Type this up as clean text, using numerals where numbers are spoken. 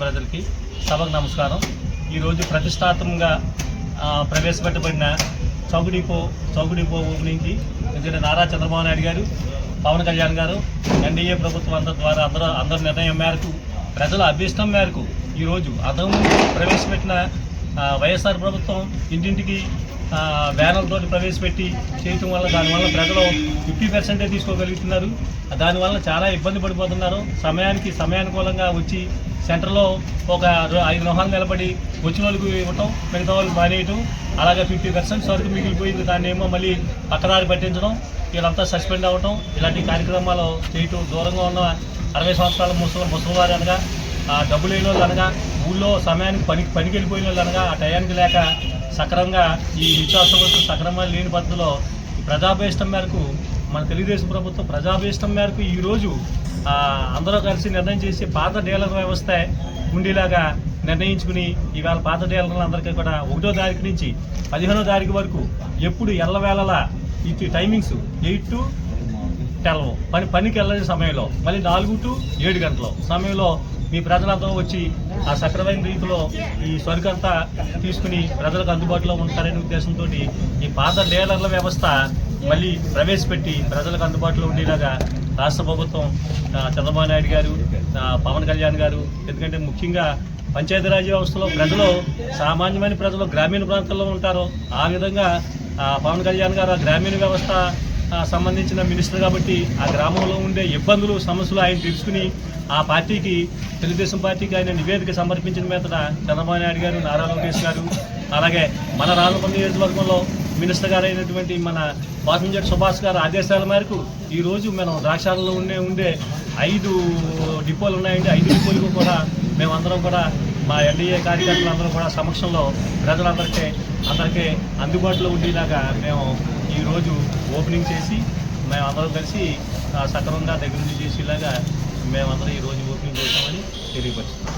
ప్రజలకి సభకు నమస్కారం. ఈరోజు ప్రతిష్టాత్మకంగా ప్రవేశపెట్టబడిన చౌక డిపో ఓపెనింగ్కి ఎందుకంటే నారా చంద్రబాబు నాయుడు గారు, పవన్ కళ్యాణ్ గారు, ఎన్డీఏ ప్రభుత్వం ద్వారా అందరి నిర్ణయం మేరకు, ప్రజల అభీష్టం మేరకు ఈరోజు అంతకుముందు ప్రవేశపెట్టిన వైఎస్ఆర్ ప్రభుత్వం ఇంటింటికి బ్యానర్తో ప్రవేశపెట్టి చేయటం వల్ల దానివల్ల ప్రజలు 50% తీసుకోగలుగుతున్నారు. దానివల్ల చాలా ఇబ్బంది పడిపోతున్నారు. సమయానుకూలంగా వచ్చి సెంటర్లో ఒక 5 నిమిషాలు నిలబడి వచ్చిన వాళ్ళకి ఇవ్వటం, మిగతా వాళ్ళకి మానేయటం, అలాగే 50% సరుకు మిగిలిపోయింది దాన్ని ఏమో మళ్ళీ పక్కదారి పట్టించడం, వీళ్ళంతా సస్పెండ్ అవ్వటం, ఇలాంటి కార్యక్రమాలు చేయటం. దూరంగా ఉన్న 60 సంవత్సరాల ముసలివారు అనగా, డబ్బు లేని వాళ్ళు అనగా, ఊళ్ళో సమయానికి పనికి వెళ్ళిపోయిన వాళ్ళు అనగా, ఆ టయానికి లేక సక్రమంగా ఈ నిత్యావసర వస్తువులు సక్రమంగా లేని పద్ధతిలో ప్రజాభీష్టం మేరకు మన తెలుగుదేశం ప్రభుత్వం ప్రజాభీష్టం మేరకు ఈరోజు అందరూ కలిసి నిర్ణయం చేసి పాత డీలర్ వ్యవస్థ ఉండేలాగా నిర్ణయించుకుని ఇవాళ పాత డీలర్లందరికీ కూడా 1వ తారీఖు నుంచి 15వ తారీఖు వరకు ఎప్పుడు ఎల్లవేళలా ఈ టైమింగ్స్ 8 to 12 పనికి వెళ్ళే సమయంలో, మళ్ళీ 4 to 7 గంటల సమయంలో మీ ప్రజలందరూ వచ్చి ఆ సక్రమైన రీతిలో ఈ సరుకంతా తీసుకుని ప్రజలకు అందుబాటులో ఉంటారనే ఉద్దేశంతో ఈ పాత డీలర్ల వ్యవస్థ మళ్ళీ ప్రవేశపెట్టి ప్రజలకు అందుబాటులో ఉండేలాగా రాష్ట్ర ప్రభుత్వం, చంద్రబాబు నాయుడు గారు, పవన్ కళ్యాణ్ గారు, ఎందుకంటే ముఖ్యంగా పంచాయతీరాజ్ వ్యవస్థలో ప్రజలు, సామాన్యమైన ప్రజలు గ్రామీణ ప్రాంతాల్లో ఉంటారు. ఆ విధంగా పవన్ కళ్యాణ్ గారు ఆ గ్రామీణ వ్యవస్థ సంబంధించిన మినిస్టర్ కాబట్టి ఆ గ్రామంలో ఉండే ఇబ్బందులు, సమస్యలు ఆయన తెలుసుకుని ఆ పార్టీకి, తెలుగుదేశం పార్టీకి ఆయన నివేదిక సమర్పించిన మీదట చంద్రబాబు నాయుడు గారు, నారా లోకేష్ గారు, అలాగే మన రాజమండ్రి నియోజకవర్గంలో మినిస్టర్ గారు అయినటువంటి మన వాసంజెట్టి సుభాష్ గారు ఆదేశాల మేరకు ఈరోజు మనం ద్రాక్షాలలో ఉండే 5 డిపోలు ఉన్నాయండి. 5 డిపోలకు కూడా మేమందరం కూడా మా ఎన్డీఏ కార్యకర్తలందరూ కూడా సమక్షంలో అందరికీ అందుబాటులో ఉండేలాగా మేము ఈరోజు ఓపెనింగ్ చేసి మేమందరం కలిసి సక్రమంగా దగ్గర నుంచి చేసేలాగా మేమందరం ఈరోజు ఓపెనింగ్ చేస్తామని తెలియపరుస్తున్నాం.